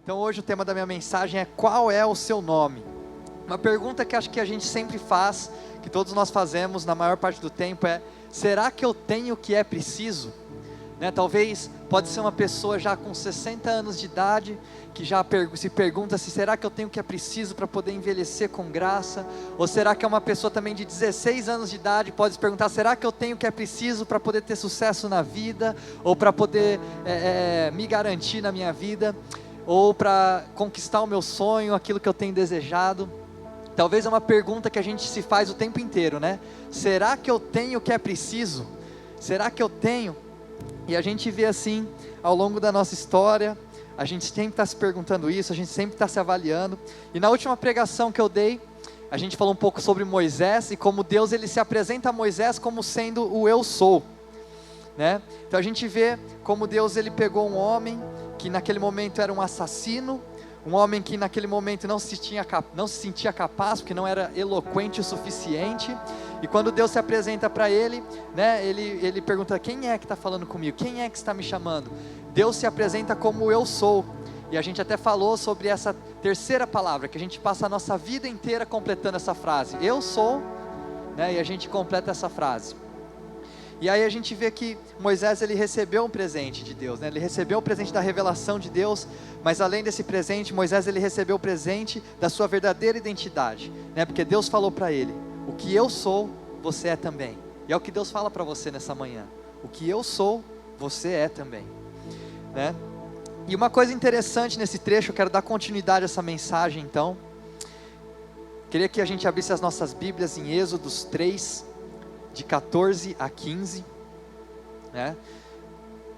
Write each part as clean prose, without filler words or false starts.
Então hoje o tema da minha mensagem é: qual é o seu nome? Uma pergunta que acho que a gente sempre faz, que todos nós fazemos na maior parte do tempo é: será que eu tenho o que é preciso? Talvez pode ser uma pessoa já com 60 anos de idade, que já se pergunta se será que eu tenho o que é preciso para poder envelhecer com graça? Ou será que é uma pessoa também de 16 anos de idade, pode se perguntar: será que eu tenho o que é preciso para poder ter sucesso na vida? Ou para poder me garantir na minha vida? Ou para conquistar o meu sonho, aquilo que eu tenho desejado? Talvez é uma pergunta que a gente se faz o tempo inteiro, né? Será que eu tenho o que é preciso? Será que eu tenho? E a gente vê assim, ao longo da nossa história, a gente sempre está se perguntando isso, a gente sempre está se avaliando. E na última pregação que eu dei, a gente falou um pouco sobre Moisés e como Deus ele se apresenta a Moisés como sendo o eu sou, né? Então a gente vê como Deus ele pegou um homem que naquele momento era um assassino, um homem que naquele momento não se sentia capaz, porque não era eloquente o suficiente. E quando Deus se apresenta para ele, né, ele pergunta: quem é que está falando comigo? Quem é que está me chamando? Deus se apresenta como eu sou. E a gente até falou sobre essa terceira palavra, que a gente passa a nossa vida inteira completando essa frase: eu sou, né, e a gente completa essa frase. E aí a gente vê que Moisés ele recebeu um presente de Deus, né? Ele recebeu o presente da revelação de Deus, mas além desse presente, Moisés ele recebeu o presente da sua verdadeira identidade, né? Porque Deus falou para ele: o que eu sou, você é também. E é o que Deus fala para você nessa manhã: o que eu sou, você é também, né? E uma coisa interessante nesse trecho, eu quero dar continuidade a essa mensagem então. Queria que a gente abrisse as nossas Bíblias em Êxodos 3, de 14 a 15, né?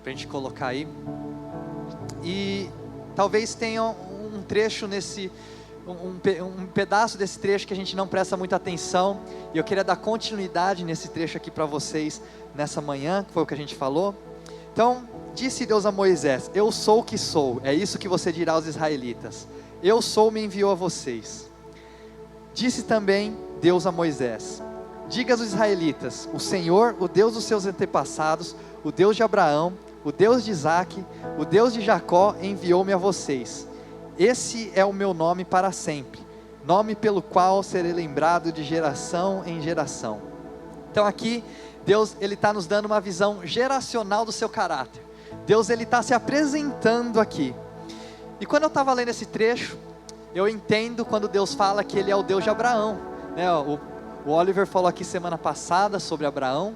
Para a gente colocar aí. E talvez tenha um trecho um pedaço desse trecho que a gente não presta muita atenção, e eu queria dar continuidade nesse trecho aqui para vocês nessa manhã, que foi o que a gente falou. Então, disse Deus a Moisés: eu sou o que sou, é isso que você dirá aos israelitas: eu sou, me enviou a vocês. Disse também Deus a Moisés: diga aos israelitas: o Senhor, o Deus dos seus antepassados, o Deus de Abraão, o Deus de Isaque, o Deus de Jacó, enviou-me a vocês. Esse é o meu nome para sempre, nome pelo qual serei lembrado de geração em geração. Então aqui, Deus ele está nos dando uma visão geracional do seu caráter. Deus ele está se apresentando aqui. E quando eu estava lendo esse trecho, eu entendo quando Deus fala que Ele é o Deus de Abraão, né? O Oliver falou aqui semana passada sobre Abraão.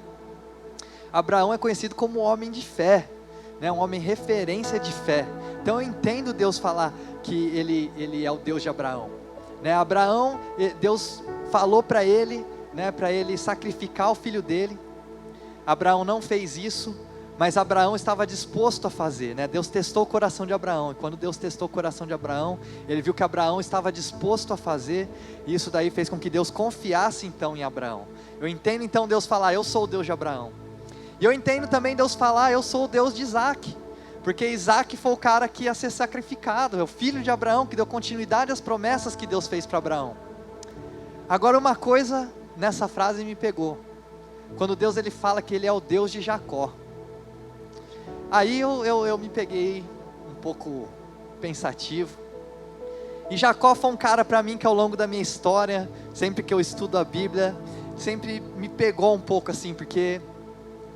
Abraão é conhecido como homem de fé, né? Um homem referência de fé. Então eu entendo Deus falar que ele é o Deus de Abraão, né? Abraão, Deus falou para ele, né, para ele sacrificar o filho dele. Abraão não fez isso, mas Abraão estava disposto a fazer, né? Deus testou o coração de Abraão, e quando Deus testou o coração de Abraão, ele viu que Abraão estava disposto a fazer, e isso daí fez com que Deus confiasse então em Abraão. Eu entendo então Deus falar: eu sou o Deus de Abraão. E eu entendo também Deus falar: eu sou o Deus de Isaque, porque Isaque foi o cara que ia ser sacrificado, é o filho de Abraão, que deu continuidade às promessas que Deus fez para Abraão. Agora uma coisa nessa frase me pegou, quando Deus ele fala que Ele é o Deus de Jacó. Aí eu me peguei um pouco pensativo. E Jacó foi um cara para mim que ao longo da minha história, sempre que eu estudo a Bíblia, sempre me pegou um pouco assim, porque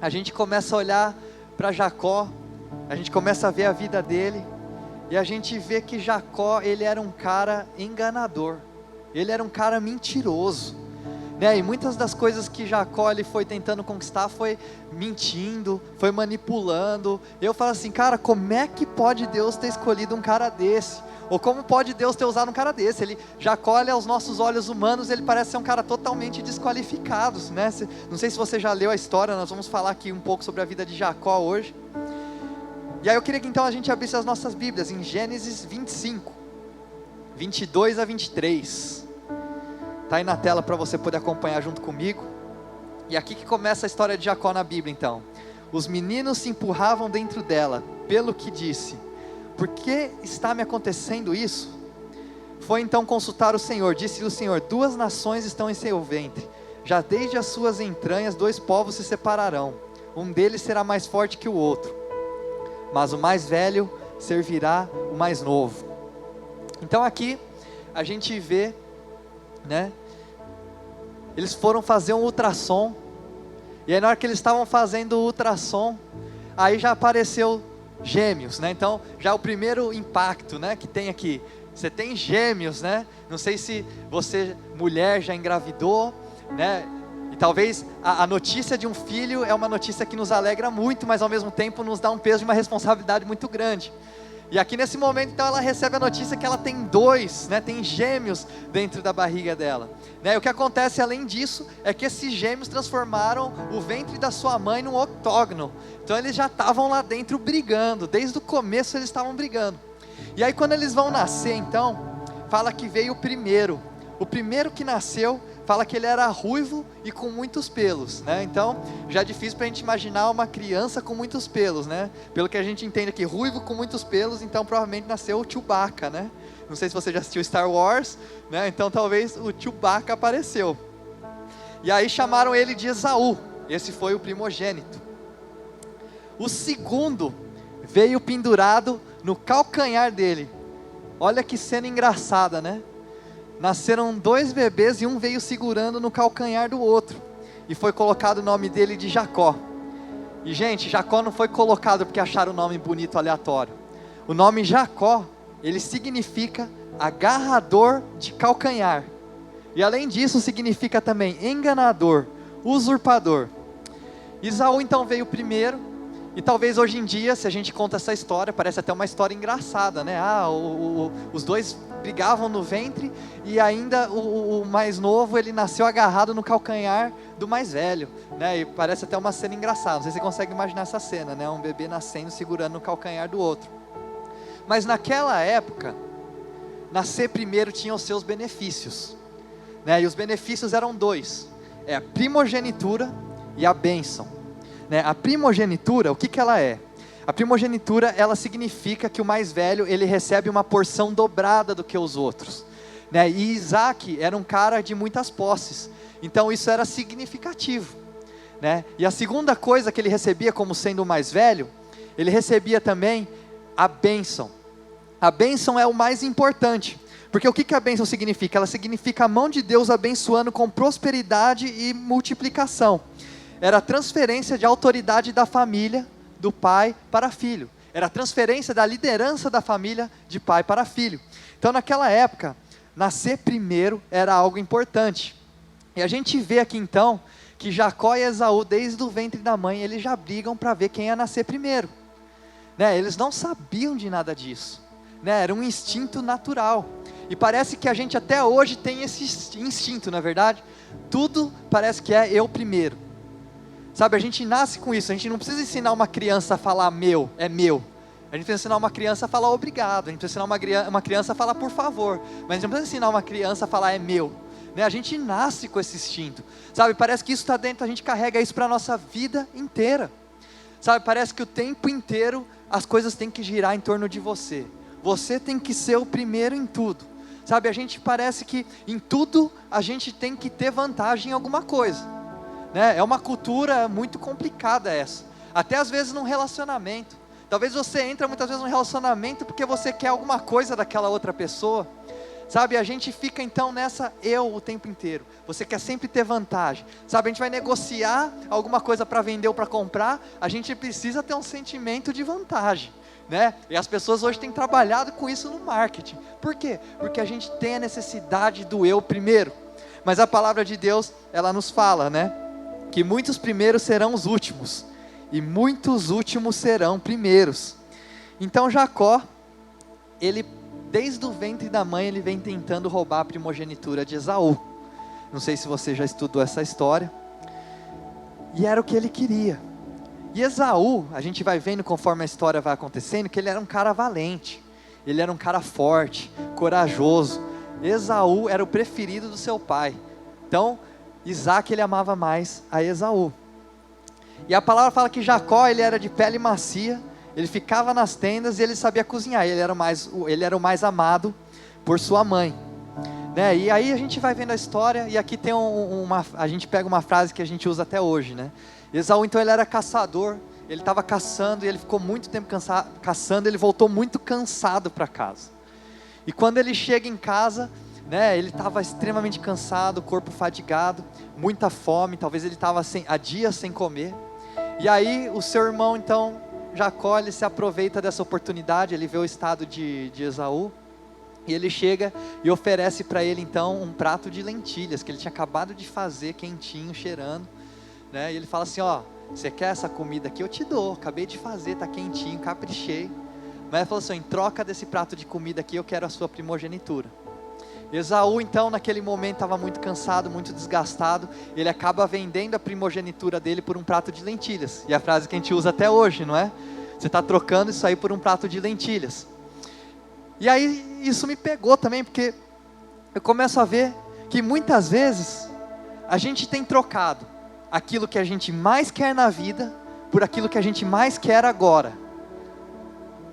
a gente começa a olhar para Jacó, a gente começa a ver a vida dele, e a gente vê que Jacó ele era um cara enganador, ele era um cara mentiroso, né? E muitas das coisas que Jacó ele foi tentando conquistar foi mentindo, foi manipulando. Eu falo assim: cara, como é que pode Deus ter escolhido um cara desse? Ou como pode Deus ter usado um cara desse? Jacó, aos nossos olhos humanos, ele parece ser um cara totalmente desqualificado, né? Não sei se você já leu a história, nós vamos falar aqui um pouco sobre a vida de Jacó hoje. E aí eu queria que então a gente abrisse as nossas Bíblias em Gênesis 25, 22 a 23. Está aí na tela para você poder acompanhar junto comigo. E aqui que começa a história de Jacó na Bíblia então. Os meninos se empurravam dentro dela, pelo que disse: por que está me acontecendo isso? Foi então consultar o Senhor, disse-lhe o Senhor: 2 nações estão em seu ventre, já desde as suas entranhas 2 povos se separarão, um deles será mais forte que o outro, mas o mais velho servirá o mais novo. Então aqui a gente vê, né? Eles foram fazer um ultrassom, e aí na hora que eles estavam fazendo o ultrassom, aí já apareceu gêmeos, né? Então já o primeiro impacto, né, que tem aqui, você tem gêmeos, né? Não sei se você, mulher, já engravidou, né? E talvez a notícia de um filho é uma notícia que nos alegra muito, mas ao mesmo tempo nos dá um peso de uma responsabilidade muito grande. E aqui nesse momento, então, ela recebe a notícia que ela tem dois, né, tem gêmeos dentro da barriga dela, né? E o que acontece além disso, é que esses gêmeos transformaram o ventre da sua mãe num octógono. Então eles já estavam lá dentro brigando, desde o começo eles estavam brigando. E aí quando eles vão nascer, então, fala que veio o primeiro que nasceu, fala que ele era ruivo e com muitos pelos, né? Então, já é difícil para a gente imaginar uma criança com muitos pelos, né? Pelo que a gente entende aqui, ruivo com muitos pelos, então provavelmente nasceu o Chewbacca, né? Não sei se você já assistiu Star Wars, né? Então talvez o Chewbacca apareceu. E aí chamaram ele de Esaú, esse foi o primogênito. O segundo veio pendurado no calcanhar dele. Olha que cena engraçada, né? Nasceram dois bebês e um veio segurando no calcanhar do outro, e foi colocado o nome dele de Jacó. E gente, Jacó não foi colocado porque acharam o nome bonito aleatório. O nome Jacó, ele significa agarrador de calcanhar, e além disso significa também enganador, usurpador. Esaú então veio primeiro, e talvez hoje em dia, se a gente conta essa história, parece até uma história engraçada, né? Os dois brigavam no ventre, e ainda o mais novo, ele nasceu agarrado no calcanhar do mais velho, né? E parece até uma cena engraçada, não sei se você consegue imaginar essa cena, né? Um bebê nascendo, segurando no calcanhar do outro. Mas naquela época, nascer primeiro tinha os seus benefícios, né? E os benefícios eram dois, a primogenitura e a bênção. Né? A primogenitura, o que ela é? A primogenitura, ela significa que o mais velho, ele recebe uma porção dobrada do que os outros, né? E Isaac era um cara de muitas posses, então isso era significativo, né? E a segunda coisa que ele recebia como sendo o mais velho, ele recebia também a bênção. A bênção é o mais importante, porque o que a bênção significa? Ela significa a mão de Deus abençoando com prosperidade e multiplicação. Era a transferência de autoridade da família, do pai para filho. Era a transferência da liderança da família, de pai para filho. Então naquela época, nascer primeiro era algo importante. E a gente vê aqui então, que Jacó e Esaú, desde o ventre da mãe, eles já brigam para ver quem ia nascer primeiro, né? Eles não sabiam de nada disso, né? Era um instinto natural. E parece que a gente até hoje tem esse instinto, na verdade. Tudo parece que é eu primeiro. Sabe, a gente nasce com isso, a gente não precisa ensinar uma criança a falar meu, é meu. A gente precisa ensinar uma criança a falar obrigado, a gente precisa ensinar uma criança a falar por favor, mas a gente não precisa ensinar uma criança a falar é meu, né? A gente nasce com esse instinto, sabe, parece que isso está dentro, a gente carrega isso para a nossa vida inteira, sabe, parece que o tempo inteiro as coisas têm que girar em torno de você, você tem que ser o primeiro em tudo, sabe, a gente parece que em tudo a gente tem que ter vantagem em alguma coisa. É uma cultura muito complicada essa, até às vezes num relacionamento, talvez você entra muitas vezes num relacionamento porque você quer alguma coisa daquela outra pessoa, sabe, a gente fica então nessa eu o tempo inteiro, você quer sempre ter vantagem, sabe, a gente vai negociar alguma coisa para vender ou para comprar, a gente precisa ter um sentimento de vantagem, né? E as pessoas hoje têm trabalhado com isso no marketing, por quê? Porque a gente tem a necessidade do eu primeiro, mas a palavra de Deus, ela nos fala, né? Que muitos primeiros serão os últimos, e muitos últimos serão primeiros. Então Jacó, ele desde o ventre da mãe, ele vem tentando roubar a primogenitura de Esaú. Não sei se você já estudou essa história, e era o que ele queria. E Esaú, a gente vai vendo conforme a história vai acontecendo, que ele era um cara valente, ele era um cara forte, corajoso. Esaú era o preferido do seu pai, então Isaac, ele amava mais a Esaú. E a palavra fala que Jacó, ele era de pele macia, ele ficava nas tendas e ele sabia cozinhar, ele era o mais amado por sua mãe, né? E aí a gente vai vendo a história, e aqui tem a gente pega uma frase que a gente usa até hoje, né? Esaú então ele era caçador, ele estava caçando, e ele ficou muito tempo caçando, ele voltou muito cansado para casa. E quando ele chega em casa, né, ele estava extremamente cansado, corpo fadigado, muita fome, talvez ele estava há dias sem comer. E aí o seu irmão então, Jacó, ele se aproveita dessa oportunidade, ele vê o estado de Esaú, e ele chega e oferece para ele então um prato de lentilhas, que ele tinha acabado de fazer, quentinho, cheirando, né? E ele fala assim, ó, você quer essa comida aqui? Eu te dou, acabei de fazer, está quentinho, caprichei. Mas ele falou assim, em troca desse prato de comida aqui, eu quero a sua primogenitura. Esaú então naquele momento estava muito cansado, muito desgastado, ele acaba vendendo a primogenitura dele por um prato de lentilhas, e a frase que a gente usa até hoje, não é? Você está trocando isso aí por um prato de lentilhas. E aí isso me pegou também, porque eu começo a ver que muitas vezes a gente tem trocado aquilo que a gente mais quer na vida por aquilo que a gente mais quer agora.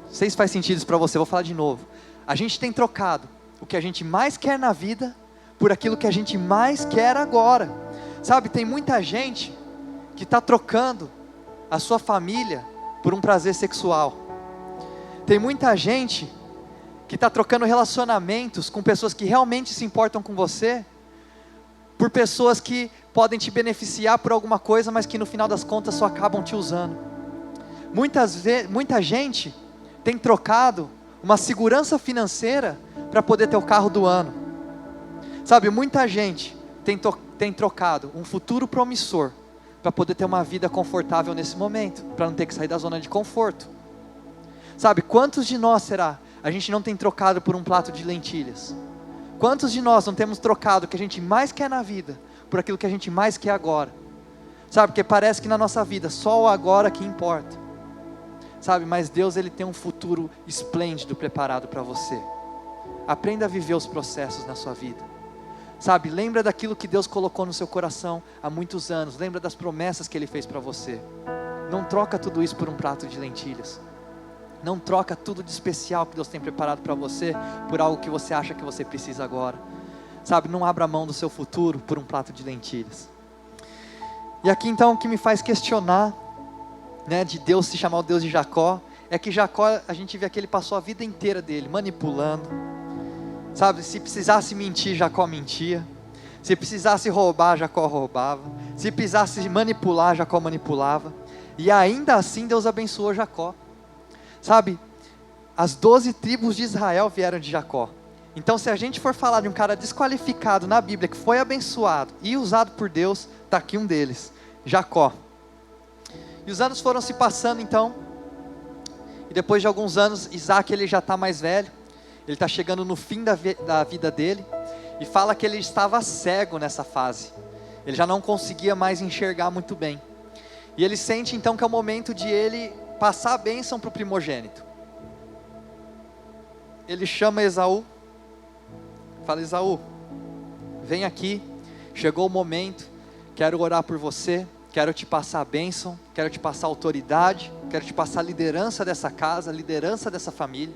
Não sei se faz sentido isso para você, vou falar de novo. A gente tem trocado o que a gente mais quer na vida por aquilo que a gente mais quer agora. Sabe, tem muita gente que está trocando a sua família por um prazer sexual. Tem muita gente que está trocando relacionamentos com pessoas que realmente se importam com você por pessoas que podem te beneficiar por alguma coisa, mas que no final das contas só acabam te usando. Muita gente tem trocado uma segurança financeira para poder ter o carro do ano. Sabe, muita gente tem trocado um futuro promissor para poder ter uma vida confortável nesse momento, para não ter que sair da zona de conforto. Sabe, quantos de nós será? A gente não tem trocado por um prato de lentilhas. Quantos de nós não temos trocado o que a gente mais quer na vida por aquilo que a gente mais quer agora? Sabe, porque parece que na nossa vida só o agora que importa. Sabe, mas Deus, Ele tem um futuro esplêndido preparado para você. Aprenda a viver os processos na sua vida. Sabe, lembra daquilo que Deus colocou no seu coração há muitos anos. Lembra das promessas que Ele fez para você. Não troca tudo isso por um prato de lentilhas. Não troca tudo de especial que Deus tem preparado para você por algo que você acha que você precisa agora. Sabe, não abra mão do seu futuro por um prato de lentilhas. E aqui então o que me faz questionar, né, de Deus se chamar o Deus de Jacó, é que Jacó, a gente vê que ele passou a vida inteira dele manipulando. Sabe, se precisasse mentir, Jacó mentia. Se precisasse roubar, Jacó roubava. Se precisasse manipular, Jacó manipulava. E ainda assim Deus abençoou Jacó. Sabe, as 12 tribos de Israel vieram de Jacó. Então se a gente for falar de um cara desqualificado na Bíblia, que foi abençoado e usado por Deus, está aqui um deles, Jacó. E os anos foram se passando então, e depois de alguns anos, Isaac ele já está mais velho, ele está chegando no fim da vida dele, e fala que ele estava cego nessa fase, ele já não conseguia mais enxergar muito bem, e ele sente então que é o momento de ele passar a bênção para o primogênito. Ele chama Esaú, fala: Esaú, vem aqui, chegou o momento, quero orar por você, quero te passar a bênção, quero te passar a autoridade, quero te passar a liderança dessa casa, a liderança dessa família.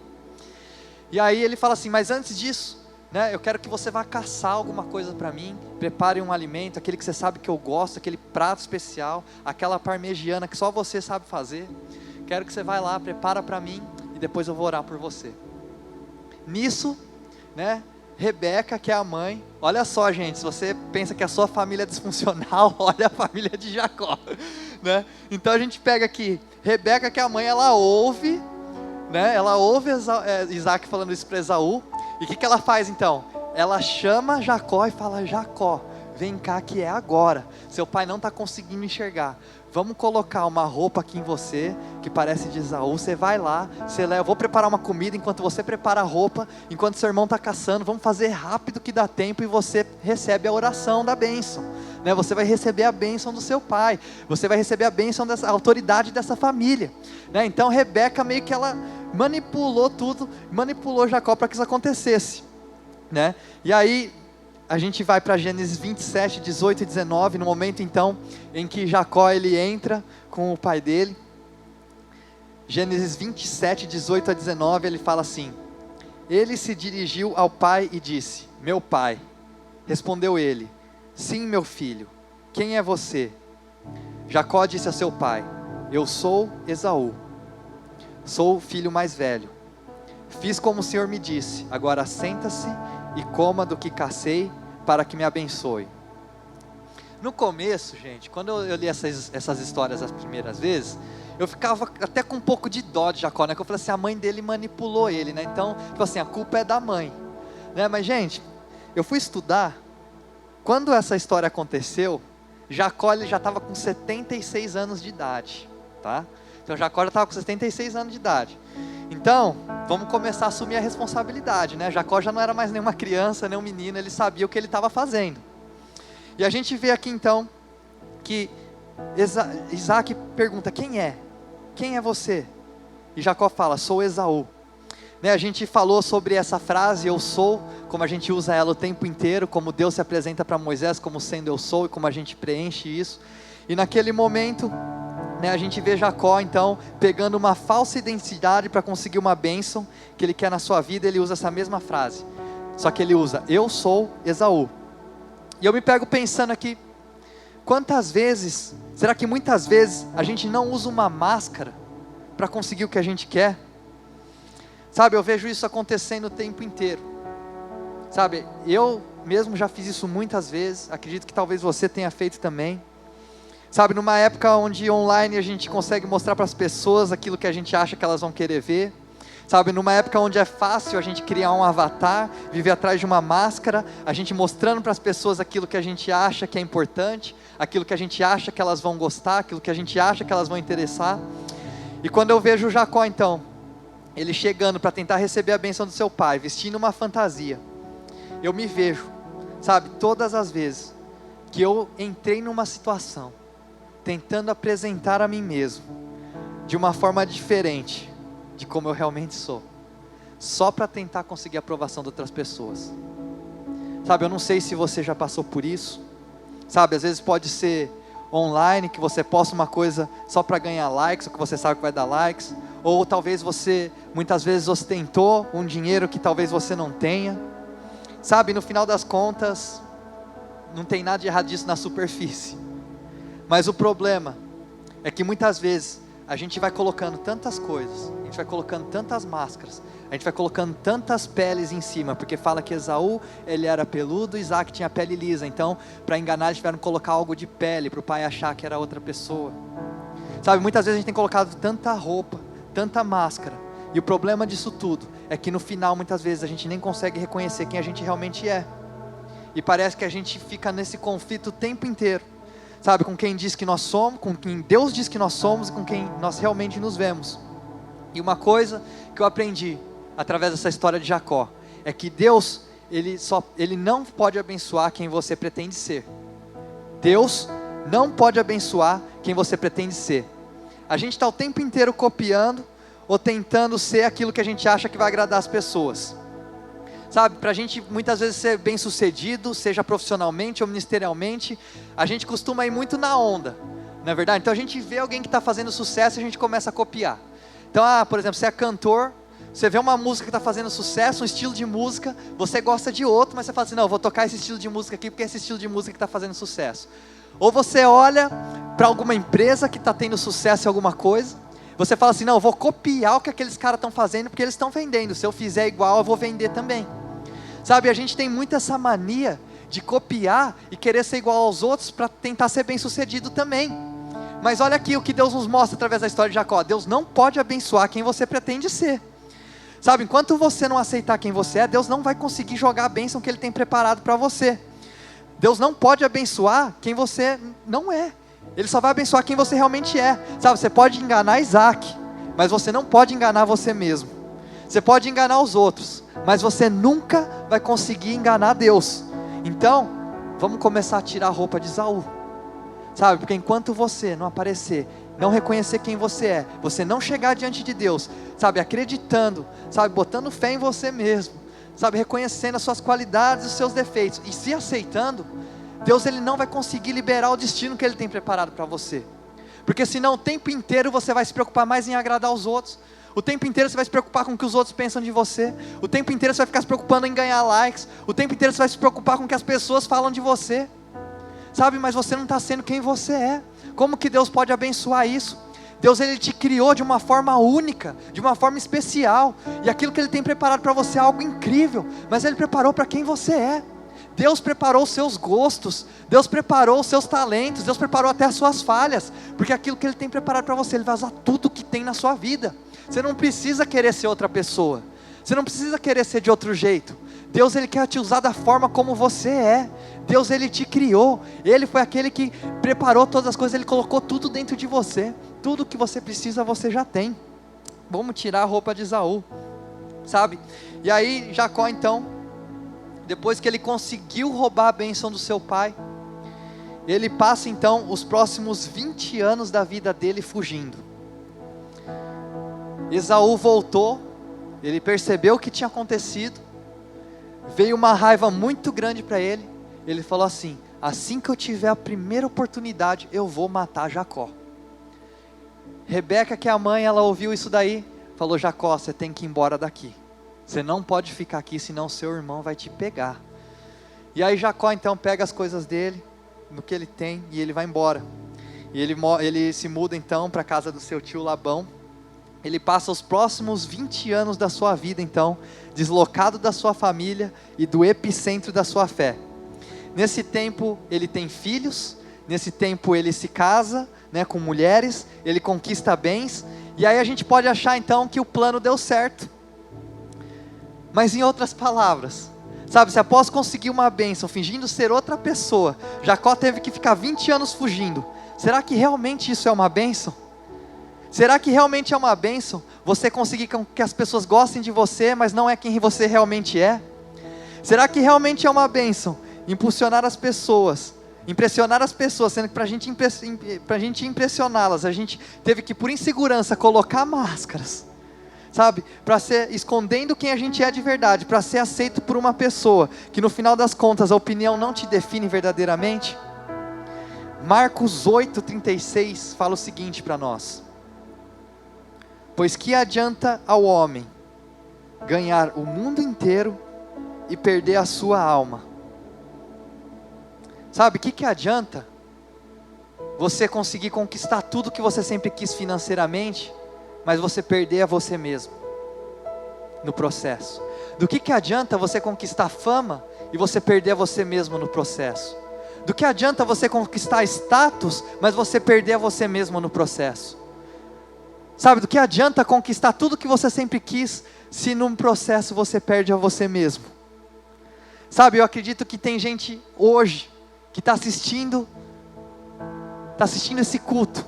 E aí ele fala assim: mas antes disso, né, eu quero que você vá caçar alguma coisa para mim, prepare um alimento, aquele que você sabe que eu gosto, aquele prato especial, aquela parmegiana que só você sabe fazer. Quero que você vá lá, prepara para mim, e depois eu vou orar por você. Nisso, né, Rebeca, que é a mãe, olha só gente, se você pensa que a sua família é disfuncional, olha a família de Jacó, né? Então a gente pega aqui, Rebeca, que é a mãe, ela ouve, né, ela ouve Isaac falando isso para Esaú, e o que ela faz então? Ela chama Jacó e fala: Jacó, vem cá que é agora, seu pai não está conseguindo enxergar, vamos colocar uma roupa aqui em você, que parece de Esaú, você vai lá, você leva, eu vou preparar uma comida, enquanto você prepara a roupa, enquanto seu irmão está caçando, vamos fazer rápido que dá tempo, e você recebe a oração da bênção, né? Você vai receber a bênção do seu pai, você vai receber a bênção dessa a autoridade dessa família, né? Então Rebeca meio que ela manipulou tudo, manipulou Jacó para que isso acontecesse, né? E aí a gente vai para Gênesis 27, 18 e 19, no momento então em que Jacó ele entra com o pai dele. Gênesis 27, 18 a 19, ele fala assim: ele se dirigiu ao pai e disse: meu pai. Respondeu ele: sim, meu filho, quem é você? Jacó disse a seu pai: eu sou Esaú, sou o filho mais velho. Fiz como o Senhor me disse, agora senta-se e coma do que cacei, para que me abençoe. No começo, gente, quando eu li essas histórias as primeiras vezes, eu ficava até com um pouco de dó de Jacó, né? Que eu falei assim, a mãe dele manipulou ele, né? Então, tipo assim, a culpa é da mãe, né? Mas, gente, eu fui estudar, quando essa história aconteceu, Jacó ele já estava com 76 anos de idade, tá? Então, Jacó já estava com 76 anos de idade. Então, vamos começar a assumir a responsabilidade, né? Jacó já não era mais nenhuma criança, nem um menino, ele sabia o que ele estava fazendo. E a gente vê aqui então, que Isaac pergunta, quem é? Quem é você? E Jacó fala, sou Esaú. Né, a gente falou sobre essa frase, eu sou, como a gente usa ela o tempo inteiro, como Deus se apresenta para Moisés como sendo eu sou, e como a gente preenche isso. E naquele momento, né, a gente vê Jacó então, pegando uma falsa identidade para conseguir uma bênção, que ele quer na sua vida, ele usa essa mesma frase. Só que ele usa, eu sou Esaú. E eu me pego pensando aqui, quantas vezes, será que muitas vezes a gente não usa uma máscara para conseguir o que a gente quer? Sabe, eu vejo isso acontecendo o tempo inteiro. Sabe, eu mesmo já fiz isso muitas vezes, acredito que talvez você tenha feito também. Sabe, numa época onde online a gente consegue mostrar para as pessoas aquilo que a gente acha que elas vão querer ver. Sabe, numa época onde é fácil a gente criar um avatar, viver atrás de uma máscara, a gente mostrando para as pessoas aquilo que a gente acha que é importante, aquilo que a gente acha que elas vão gostar, aquilo que a gente acha que elas vão interessar. E quando eu vejo Jacó então, ele chegando para tentar receber a bênção do seu pai, vestindo uma fantasia, eu me vejo, sabe, todas as vezes que eu entrei numa situação, tentando apresentar a mim mesmo, de uma forma diferente, de como eu realmente sou, só para tentar conseguir a aprovação de outras pessoas. Sabe, eu não sei se você já passou por isso. Sabe, às vezes pode ser online, que você posta uma coisa só para ganhar likes, ou que você sabe que vai dar likes, ou talvez você, muitas vezes ostentou um dinheiro que talvez você não tenha. Sabe, no final das contas, não tem nada de errado disso na superfície. Mas o problema é que muitas vezes a gente vai colocando tantas coisas, a gente vai colocando tantas máscaras, a gente vai colocando tantas peles em cima, porque fala que Esaú, ele era peludo, Isaac tinha pele lisa, então para enganar eles tiveram que colocar algo de pele, para o pai achar que era outra pessoa. Sabe, muitas vezes a gente tem colocado tanta roupa, tanta máscara, e o problema disso tudo, é que no final muitas vezes a gente nem consegue reconhecer quem a gente realmente é, e parece que a gente fica nesse conflito o tempo inteiro, sabe, com quem diz que nós somos, com quem Deus diz que nós somos, e com quem nós realmente nos vemos. E uma coisa que eu aprendi, através dessa história de Jacó, é que Deus, Ele não pode abençoar quem você pretende ser. Deus não pode abençoar quem você pretende ser. A gente está o tempo inteiro copiando, ou tentando ser aquilo que a gente acha que vai agradar as pessoas. Sabe, para a gente muitas vezes ser bem sucedido, seja profissionalmente ou ministerialmente, a gente costuma ir muito na onda, não é verdade? Então a gente vê alguém que está fazendo sucesso e a gente começa a copiar. Então, por exemplo, você é cantor, você vê uma música que está fazendo sucesso, um estilo de música, você gosta de outro, mas você fala assim, não, eu vou tocar esse estilo de música aqui, porque é esse estilo de música que está fazendo sucesso. Ou você olha para alguma empresa que está tendo sucesso em alguma coisa, você fala assim, não, eu vou copiar o que aqueles caras estão fazendo, porque eles estão vendendo, se eu fizer igual, eu vou vender também. Sabe, a gente tem muito essa mania de copiar e querer ser igual aos outros, para tentar ser bem sucedido também. Mas olha aqui o que Deus nos mostra através da história de Jacó, Deus não pode abençoar quem você pretende ser. Sabe, enquanto você não aceitar quem você é, Deus não vai conseguir jogar a bênção que Ele tem preparado para você. Deus não pode abençoar quem você não é, Ele só vai abençoar quem você realmente é. Sabe, você pode enganar Isaac, mas você não pode enganar você mesmo. Você pode enganar os outros, mas você nunca vai conseguir enganar Deus. Então, vamos começar a tirar a roupa de Esaú. Sabe, porque enquanto você não aparecer, não reconhecer quem você é, você não chegar diante de Deus, sabe, acreditando, sabe, botando fé em você mesmo, sabe, reconhecendo as suas qualidades e os seus defeitos, e se aceitando, Deus Ele não vai conseguir liberar o destino que Ele tem preparado para você. Porque senão o tempo inteiro você vai se preocupar mais em agradar os outros, o tempo inteiro você vai se preocupar com o que os outros pensam de você, o tempo inteiro você vai ficar se preocupando em ganhar likes, o tempo inteiro você vai se preocupar com o que as pessoas falam de você, sabe, mas você não está sendo quem você é. Como que Deus pode abençoar isso? Deus, Ele te criou de uma forma única, de uma forma especial, e aquilo que Ele tem preparado para você é algo incrível, mas Ele preparou para quem você é. Deus preparou os seus gostos, Deus preparou os seus talentos, Deus preparou até as suas falhas, porque aquilo que Ele tem preparado para você, Ele vai usar tudo que tem na sua vida. Você não precisa querer ser outra pessoa, você não precisa querer ser de outro jeito. Deus, Ele quer te usar da forma como você é. Deus, Ele te criou, Ele foi aquele que preparou todas as coisas, Ele colocou tudo dentro de você, tudo que você precisa você já tem. Vamos tirar a roupa de Esaú, sabe? E aí Jacó então, depois que ele conseguiu roubar a bênção do seu pai, ele passa então os próximos 20 anos da vida dele fugindo. Esaú voltou, ele percebeu o que tinha acontecido, veio uma raiva muito grande para ele, ele falou assim: assim que eu tiver a primeira oportunidade, eu vou matar Jacó. Rebeca, que é a mãe, ela ouviu isso daí, falou: Jacó, você tem que ir embora daqui, você não pode ficar aqui, senão seu irmão vai te pegar. E aí Jacó então pega as coisas dele, no que ele tem, e ele vai embora. E ele se muda então para a casa do seu tio Labão. Ele passa os próximos 20 anos da sua vida então, deslocado da sua família e do epicentro da sua fé. Nesse tempo ele tem filhos, nesse tempo ele se casa, com mulheres, ele conquista bens, e aí a gente pode achar então que o plano deu certo. Mas em outras palavras, sabe, se após conseguir uma bênção, fingindo ser outra pessoa, Jacó teve que ficar 20 anos fugindo, será que realmente isso é uma bênção? Será que realmente é uma bênção você conseguir que as pessoas gostem de você, mas não é quem você realmente é? Será que realmente é uma bênção impulsionar as pessoas, impressionar as pessoas, sendo que para a gente impressioná-las, a gente teve que, por insegurança, colocar máscaras, sabe, para ser, escondendo quem a gente é de verdade, para ser aceito por uma pessoa, que no final das contas a opinião não te define verdadeiramente? Marcos 8,36 fala o seguinte para nós: pois que adianta ao homem ganhar o mundo inteiro e perder a sua alma? Sabe, o que adianta você conseguir conquistar tudo que você sempre quis financeiramente, mas você perder a você mesmo no processo? Do que adianta você conquistar fama e você perder a você mesmo no processo? Do que adianta você conquistar status, mas você perder a você mesmo no processo? Sabe, do que adianta conquistar tudo que você sempre quis, se num processo você perde a você mesmo? Sabe, eu acredito que tem gente hoje que está assistindo esse culto,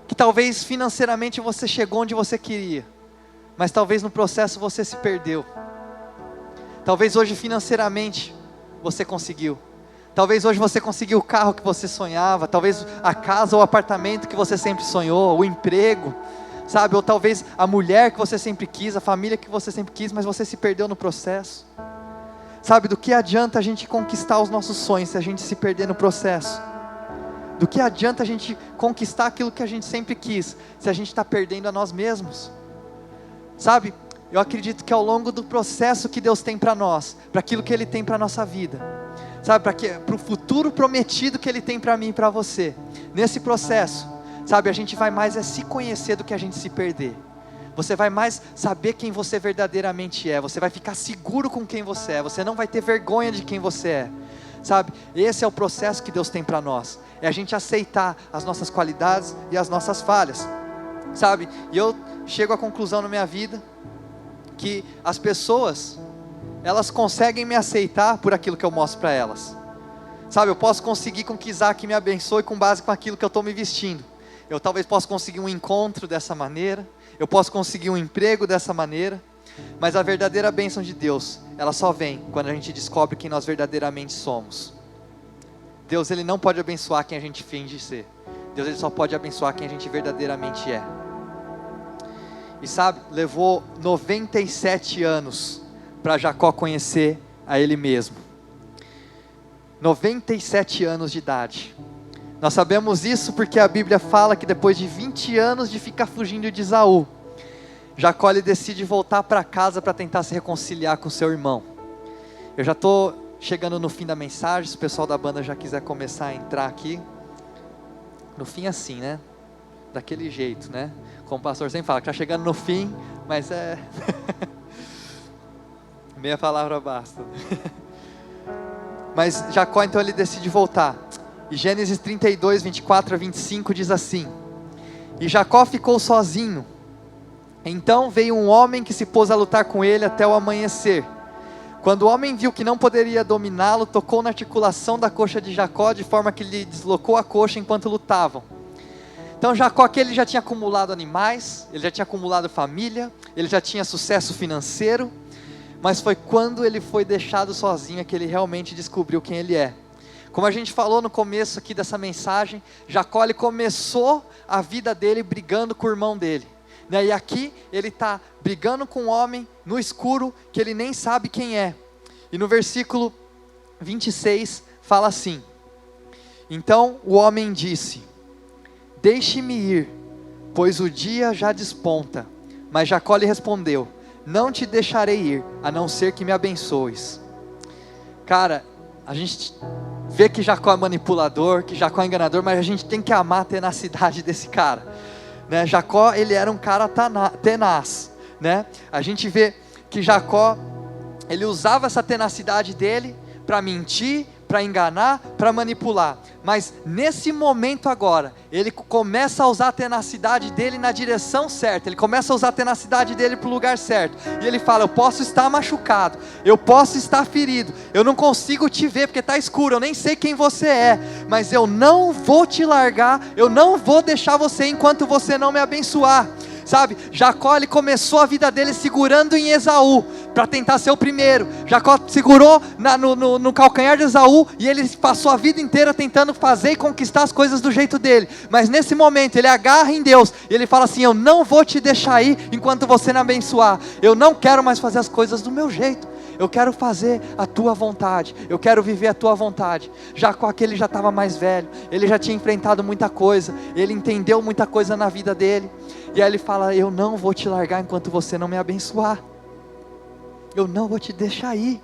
que talvez financeiramente você chegou onde você queria, mas talvez no processo você se perdeu. Talvez hoje financeiramente você conseguiu, talvez hoje você conseguiu o carro que você sonhava, talvez a casa ou o apartamento que você sempre sonhou, o emprego, sabe, ou talvez a mulher que você sempre quis, a família que você sempre quis, mas você se perdeu no processo. Sabe, do que adianta a gente conquistar os nossos sonhos se a gente se perder no processo? Do que adianta a gente conquistar aquilo que a gente sempre quis, se a gente está perdendo a nós mesmos? Sabe, eu acredito que ao longo do processo que Deus tem para nós, para aquilo que Ele tem para a nossa vida, sabe, para o futuro prometido que Ele tem para mim e para você, nesse processo, sabe, a gente vai mais se conhecer do que a gente se perder. Você vai mais saber quem você verdadeiramente é, você vai ficar seguro com quem você é, você não vai ter vergonha de quem você é, sabe, esse é o processo que Deus tem para nós, é a gente aceitar as nossas qualidades e as nossas falhas, sabe, e eu chego à conclusão na minha vida, que as pessoas, elas conseguem me aceitar por aquilo que eu mostro para elas, sabe, eu posso conseguir com que Isaac me abençoe com base com aquilo que eu estou me vestindo, eu talvez possa conseguir um encontro dessa maneira, eu posso conseguir um emprego dessa maneira, mas a verdadeira bênção de Deus, ela só vem quando a gente descobre quem nós verdadeiramente somos. Deus, Ele não pode abençoar quem a gente finge ser, Deus, Ele só pode abençoar quem a gente verdadeiramente é. E sabe, levou 97 anos para Jacó conhecer a ele mesmo, 97 anos de idade. Nós sabemos isso porque a Bíblia fala que depois de 20 anos de ficar fugindo de Esaú, Jacó ele decide voltar para casa para tentar se reconciliar com seu irmão. Eu já estou chegando no fim da mensagem, se o pessoal da banda já quiser começar a entrar aqui. No fim assim, né? daquele jeito, né? Como o pastor sempre fala, que está chegando no fim, mas é... meia palavra basta. Mas Jacó então ele decide voltar. E Gênesis 32, 24 a 25 diz assim: E Jacó ficou sozinho. Então veio um homem que se pôs a lutar com ele até o amanhecer. Quando o homem viu que não poderia dominá-lo, tocou na articulação da coxa de Jacó, de forma que lhe deslocou a coxa enquanto lutavam. Então Jacó aqui ele já tinha acumulado animais, ele já tinha acumulado família, ele já tinha sucesso financeiro, mas foi quando ele foi deixado sozinho que ele realmente descobriu quem ele é. Como a gente falou no começo aqui dessa mensagem, Jacó ele começou a vida dele brigando com o irmão dele, né? E aqui ele está brigando com um homem no escuro que ele nem sabe quem é. E no versículo 26 fala assim: Então o homem disse: Deixe-me ir, pois o dia já desponta. Mas Jacó lhe respondeu: Não te deixarei ir, a não ser que me abençoes. Cara, a gente vê que Jacó é manipulador, que Jacó é enganador, mas a gente tem que amar a tenacidade desse cara, né? Jacó, ele era um cara tenaz, né? A gente vê que Jacó, ele usava essa tenacidade dele para mentir, para enganar, para manipular. Mas nesse momento agora, ele começa a usar a tenacidade dele na direção certa, ele começa a usar a tenacidade dele para o lugar certo, e ele fala: eu posso estar machucado, eu posso estar ferido, eu não consigo te ver porque está escuro, eu nem sei quem você é, mas eu não vou te largar, eu não vou deixar você enquanto você não me abençoar. Sabe, Jacó ele começou a vida dele segurando em Esaú, para tentar ser o primeiro. Jacó segurou no calcanhar de Esaú, e ele passou a vida inteira tentando fazer e conquistar as coisas do jeito dele. Mas nesse momento ele agarra em Deus, e ele fala assim: eu não vou te deixar ir enquanto você me abençoar, eu não quero mais fazer as coisas do meu jeito, eu quero fazer a tua vontade, eu quero viver a tua vontade. Jacó aquele já estava mais velho, ele já tinha enfrentado muita coisa, ele entendeu muita coisa na vida dele, e aí ele fala: eu não vou te largar enquanto você não me abençoar, eu não vou te deixar ir.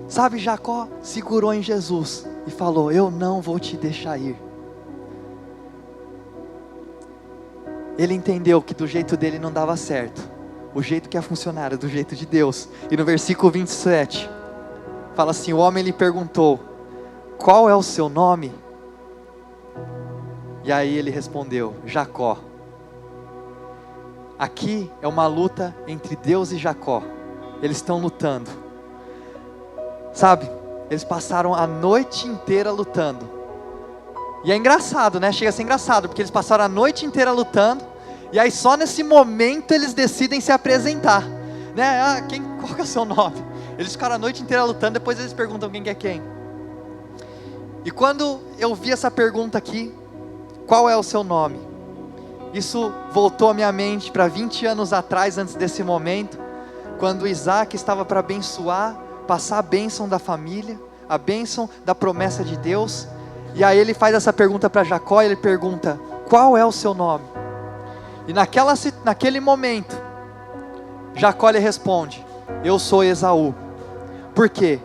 Sabe, Jacó segurou em Jesus e falou: eu não vou te deixar ir. Ele entendeu que do jeito dele não dava certo, o jeito que ia funcionar era do jeito de Deus. E no versículo 27 fala assim: o homem lhe perguntou: qual é o seu nome? E aí ele respondeu: Jacó. Aqui é uma luta entre Deus e Jacó. Eles estão lutando, sabe, eles passaram a noite inteira lutando. E é engraçado, né? Chega a ser engraçado, porque eles passaram a noite inteira lutando, e aí só nesse momento eles decidem se apresentar, né? Qual que é o seu nome? Eles ficaram a noite inteira lutando, depois eles perguntam quem que é quem. E quando eu vi essa pergunta aqui, qual é o seu nome? Isso voltou à minha mente para 20 anos atrás, antes desse momento, quando Isaac estava para abençoar, passar a bênção da família, a bênção da promessa de Deus. E aí ele faz essa pergunta para Jacó, ele pergunta: qual é o seu nome? E naquele momento, Jacó lhe responde: eu sou Esaú. Por quê?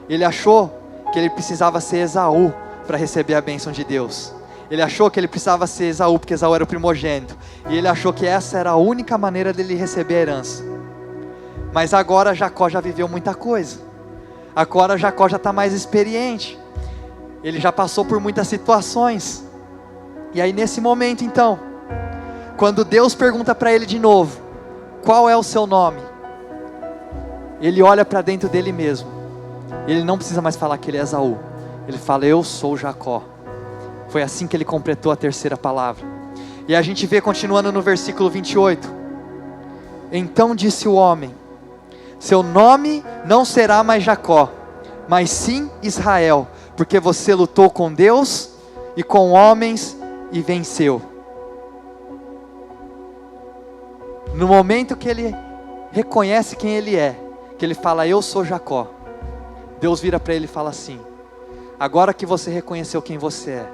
Ele achou que ele precisava ser Esaú para receber a bênção de Deus. Ele achou que ele precisava ser Esaú, porque Esaú era o primogênito, e ele achou que essa era a única maneira dele receber a herança. Mas agora Jacó já viveu muita coisa, agora Jacó já está mais experiente, ele já passou por muitas situações. E aí nesse momento então, quando Deus pergunta para ele de novo: qual é o seu nome? Ele olha para dentro dele mesmo, ele não precisa mais falar que ele é Esaú, ele fala: eu sou Jacó. Foi assim que ele completou a terceira palavra. E a gente vê continuando no versículo 28. Então disse o homem: seu nome não será mais Jacó, mas sim Israel, porque você lutou com Deus e com homens e venceu. No momento que ele reconhece quem ele é, que ele fala: eu sou Jacó, Deus vira para ele e fala assim: agora que você reconheceu quem você é,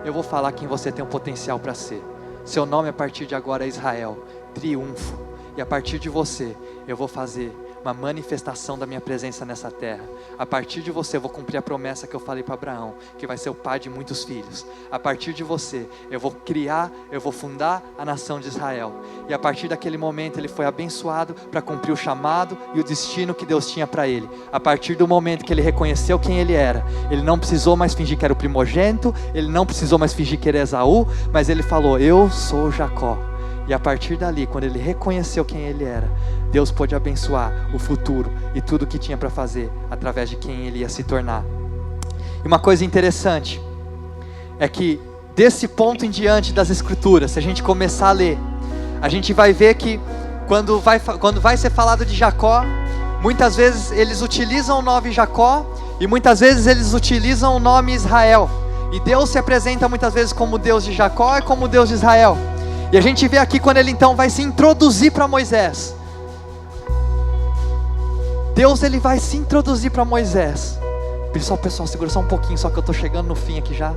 eu vou falar quem você tem um potencial para ser. Seu nome a partir de agora é Israel, triunfo. E a partir de você, eu vou fazer uma manifestação da minha presença nessa terra. A partir de você eu vou cumprir a promessa que eu falei para Abraão, que vai ser o pai de muitos filhos. A partir de você eu vou criar, eu vou fundar a nação de Israel. E a partir daquele momento ele foi abençoado para cumprir o chamado e o destino que Deus tinha para ele. A partir do momento que ele reconheceu quem ele era, ele não precisou mais fingir que era o primogênito, ele não precisou mais fingir que era Esaú, mas ele falou: eu sou Jacó. E a partir dali, quando ele reconheceu quem ele era, Deus pôde abençoar o futuro e tudo o que tinha para fazer através de quem ele ia se tornar. E uma coisa interessante é que desse ponto em diante das Escrituras, se a gente começar a ler, a gente vai ver que quando vai ser falado de Jacó, muitas vezes eles utilizam o nome Jacó e muitas vezes eles utilizam o nome Israel. E Deus se apresenta muitas vezes como Deus de Jacó e como Deus de Israel. E a gente vê aqui quando ele então vai se introduzir para Moisés. Deus ele vai se introduzir para Moisés. Pessoal, segura só um pouquinho, só que eu estou chegando no fim aqui já.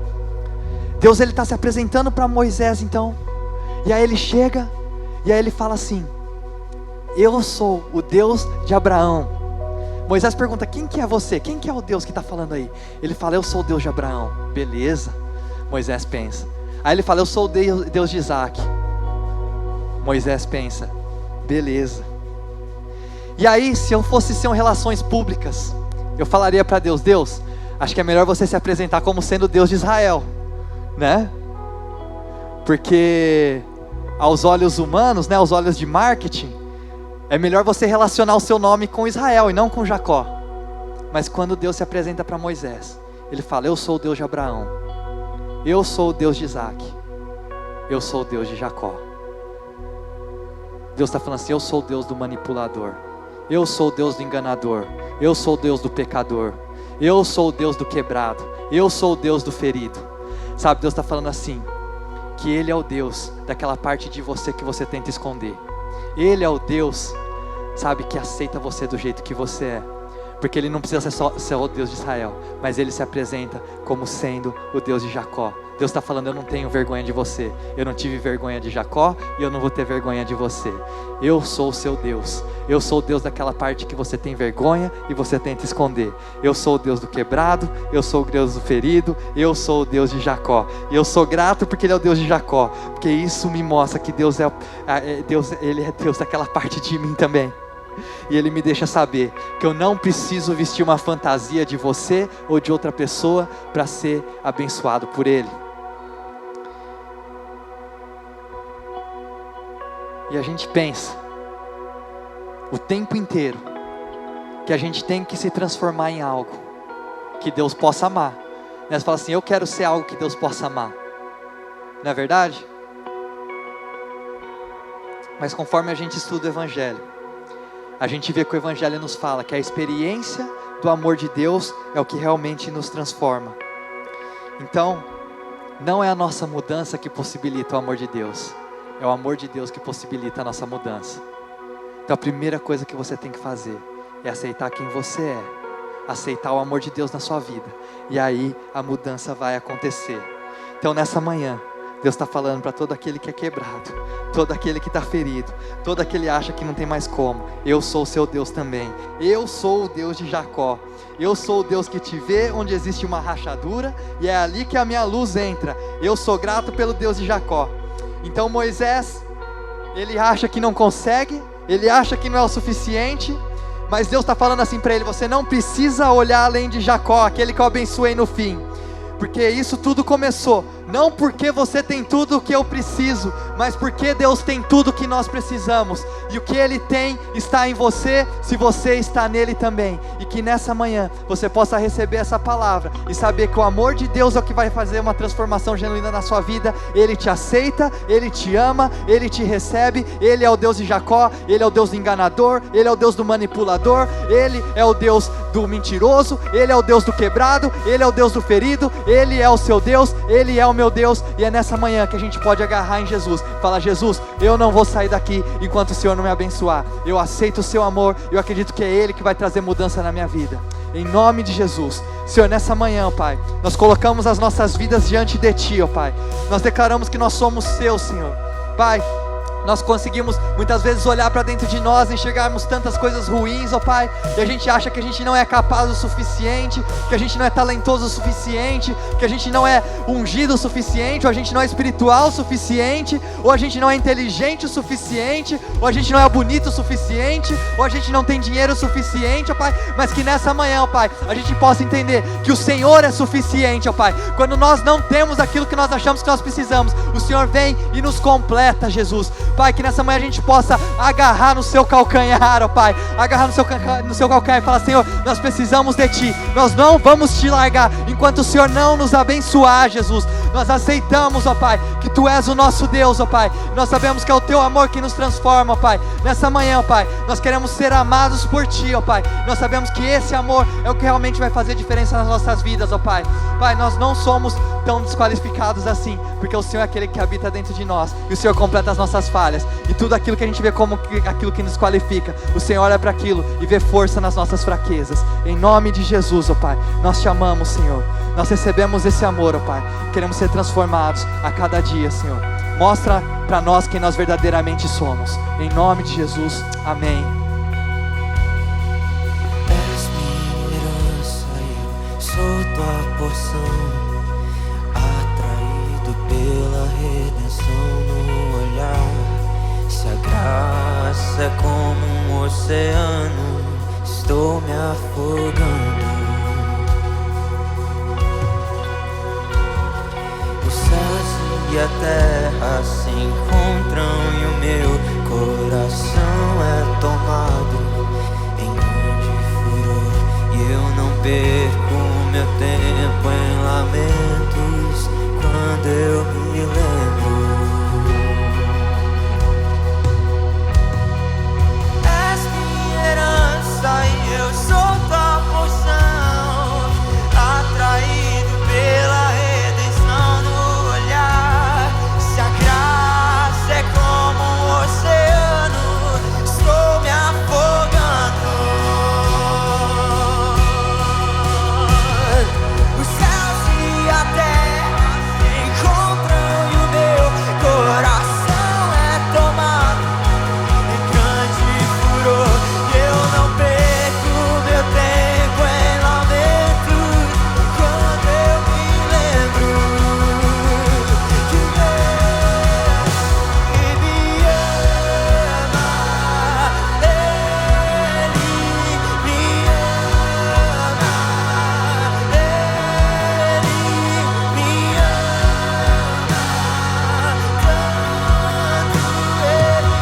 Deus ele está se apresentando para Moisés então. E aí ele chega, e aí ele fala assim: eu sou o Deus de Abraão. Moisés pergunta: quem que é você? Quem que é o Deus que está falando aí? Ele fala: eu sou o Deus de Abraão. Beleza, Moisés pensa. Aí ele fala: eu sou o Deus de Isaac. Moisés pensa: beleza. E aí, se eu fosse ser relações públicas, eu falaria para Deus: Deus, acho que é melhor você se apresentar como sendo o Deus de Israel, né? Porque aos olhos humanos, né, aos olhos de marketing, é melhor você relacionar o seu nome com Israel e não com Jacó. Mas quando Deus se apresenta para Moisés, ele fala: eu sou o Deus de Abraão, eu sou o Deus de Isaac, eu sou o Deus de Jacó. Deus está falando assim: eu sou o Deus do manipulador, eu sou o Deus do enganador, eu sou o Deus do pecador, eu sou o Deus do quebrado, eu sou o Deus do ferido. Sabe, Deus está falando assim, que Ele é o Deus daquela parte de você que você tenta esconder. Ele é o Deus, sabe, que aceita você do jeito que você é. Porque Ele não precisa ser o Deus de Israel, mas Ele se apresenta como sendo o Deus de Jacó. Deus está falando: eu não tenho vergonha de você, eu não tive vergonha de Jacó e eu não vou ter vergonha de você. Eu sou o seu Deus, eu sou o Deus daquela parte que você tem vergonha e você tenta esconder. Eu sou o Deus do quebrado, eu sou o Deus do ferido, eu sou o Deus de Jacó. E eu sou grato porque Ele é o Deus de Jacó, porque isso me mostra que Deus Ele é Deus daquela parte de mim também. E Ele me deixa saber que eu não preciso vestir uma fantasia de você ou de outra pessoa para ser abençoado por Ele. E a gente pensa o tempo inteiro que a gente tem que se transformar em algo que Deus possa amar. E nós falamos assim: eu quero ser algo que Deus possa amar. Não é verdade? Mas conforme a gente estuda o Evangelho, a gente vê que o Evangelho nos fala que a experiência do amor de Deus é o que realmente nos transforma. Então, não é a nossa mudança que possibilita o amor de Deus, é o amor de Deus que possibilita a nossa mudança. Então a primeira coisa que você tem que fazer é aceitar quem você é, aceitar o amor de Deus na sua vida, e aí a mudança vai acontecer. Então nessa manhã, Deus está falando para todo aquele que é quebrado, todo aquele que está ferido, todo aquele que acha que não tem mais como: eu sou o seu Deus também. Eu sou o Deus de Jacó. Eu sou o Deus que te vê onde existe uma rachadura, e é ali que a minha luz entra. Eu sou grato pelo Deus de Jacó. Então Moisés, ele acha que não consegue, ele acha que não é o suficiente, mas Deus está falando assim para ele: você não precisa olhar além de Jacó, aquele que eu abençoei no fim. Porque isso tudo começou, não porque você tem tudo o que eu preciso, mas porque Deus tem tudo o que nós precisamos. E o que Ele tem está em você, se você está nele também. E que nessa manhã você possa receber essa palavra e saber que o amor de Deus é o que vai fazer uma transformação genuína na sua vida. Ele te aceita, Ele te ama, Ele te recebe. Ele é o Deus de Jacó, Ele é o Deus do enganador, Ele é o Deus do manipulador, Ele é o Deus do mentiroso, Ele é o Deus do quebrado, Ele é o Deus do ferido, Ele é o seu Deus, Ele é o meu Deus. E é nessa manhã que a gente pode agarrar em Jesus, falar: Jesus, eu não vou sair daqui enquanto o Senhor não me abençoar. Eu aceito o seu amor, eu acredito que é Ele que vai trazer mudança na minha vida, em nome de Jesus. Senhor, nessa manhã, Pai, nós colocamos as nossas vidas diante de Ti, ó Pai. Nós declaramos que nós somos Seus, Senhor. Pai, Nós conseguimos muitas vezes olhar para dentro de nós, enxergarmos tantas coisas ruins, ó Pai, e a gente acha que a gente não é capaz o suficiente, que a gente não é talentoso o suficiente, que a gente não é ungido o suficiente, ou a gente não é espiritual o suficiente, ou a gente não é inteligente o suficiente, ou a gente não é bonito o suficiente, ou a gente não tem dinheiro o suficiente, ó Pai, mas que nessa manhã, ó Pai, a gente possa entender que o Senhor é suficiente, ó Pai. Quando nós não temos aquilo que nós achamos que nós precisamos, o Senhor vem e nos completa, Jesus. Pai, que nessa manhã a gente possa agarrar no seu calcanhar, ó Pai, agarrar no seu calcanhar e falar: Senhor, nós precisamos de Ti, nós não vamos Te largar, enquanto o Senhor não nos abençoar, Jesus. Nós aceitamos, ó Pai, que Tu és o nosso Deus, ó Pai, nós sabemos que é o Teu amor que nos transforma, ó Pai. Nessa manhã, ó Pai, nós queremos ser amados por Ti, ó Pai, nós sabemos que esse amor é o que realmente vai fazer diferença nas nossas vidas, ó Pai. Pai, nós não somos tão desqualificados assim, porque o Senhor é aquele que habita dentro de nós, e o Senhor completa as nossas falhas, e tudo aquilo que a gente vê como aquilo que nos qualifica, o Senhor olha para aquilo e vê força nas nossas fraquezas. Em nome de Jesus, ó Pai, nós Te amamos, Senhor, nós recebemos esse amor, ó Pai, queremos ser transformados a cada dia, Senhor. Mostra para nós quem nós verdadeiramente somos, em nome de Jesus, amém. És minha herança, eu sou Tua porção, atraído pela redenção no olhar. Se a graça é como um oceano, estou me afogando. Os céus e a terra se encontram e o meu coração é tomado em grande furor, e eu não perco meu tempo em lamentos quando eu me lembro. E eu sou Tua porção, atraído pela redenção no olhar. Se a graça é como um oceano, estou me afogando. Os céus e a terra se encontram e o meu coração é tomado em grande furor. Eu não perco meu tempo em lamentos quando eu me lembro que Deus me ama, Ele me ama, Ele me ama, tanto Ele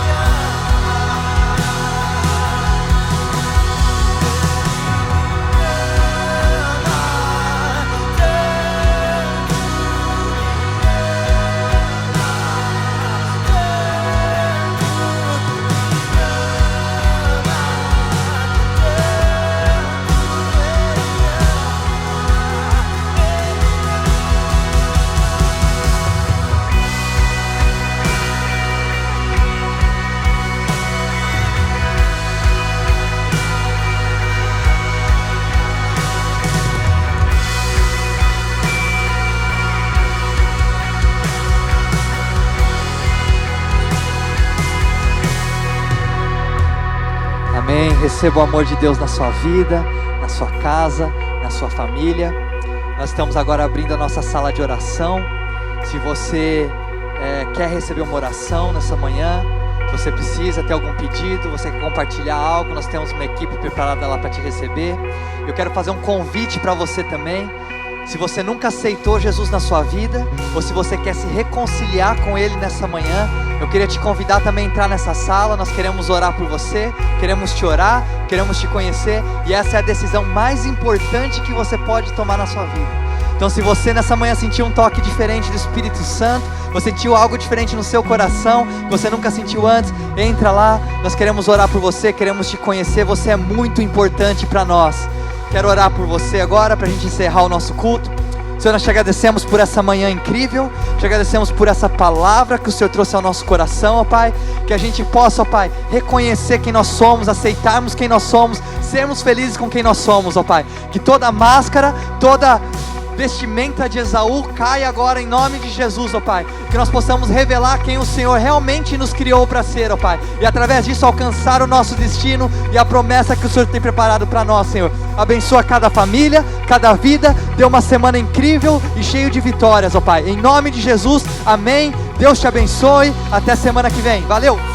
Amém. Receba o amor de Deus na sua vida, na sua casa, na sua família. Nós estamos agora abrindo a nossa sala de oração. Se você quer receber uma oração nessa manhã, se você precisa ter algum pedido, você quer compartilhar algo, nós temos uma equipe preparada lá para te receber. Eu quero fazer um convite para você também. Se você nunca aceitou Jesus na sua vida, ou se você quer se reconciliar com Ele nessa manhã, eu queria te convidar também a entrar nessa sala. Nós queremos orar por você, queremos te orar, queremos te conhecer, e essa é a decisão mais importante que você pode tomar na sua vida. Então, se você nessa manhã sentiu um toque diferente do Espírito Santo, você sentiu algo diferente no seu coração, que você nunca sentiu antes, entra lá, nós queremos orar por você, queremos te conhecer, você é muito importante para nós. Quero orar por você agora, para a gente encerrar o nosso culto. Senhor, nós te agradecemos por essa manhã incrível, te agradecemos por essa palavra que o Senhor trouxe ao nosso coração, ó Pai, que a gente possa, ó Pai, reconhecer quem nós somos, aceitarmos quem nós somos, sermos felizes com quem nós somos, ó Pai, que toda máscara, toda vestimenta de Esaú caia agora em nome de Jesus, ó Pai. Que nós possamos revelar quem o Senhor realmente nos criou para ser, ó Pai. E através disso alcançar o nosso destino e a promessa que o Senhor tem preparado para nós, Senhor. Abençoa cada família, cada vida. Dê uma semana incrível e cheio de vitórias, ó Pai. Em nome de Jesus, amém. Deus te abençoe. Até semana que vem. Valeu!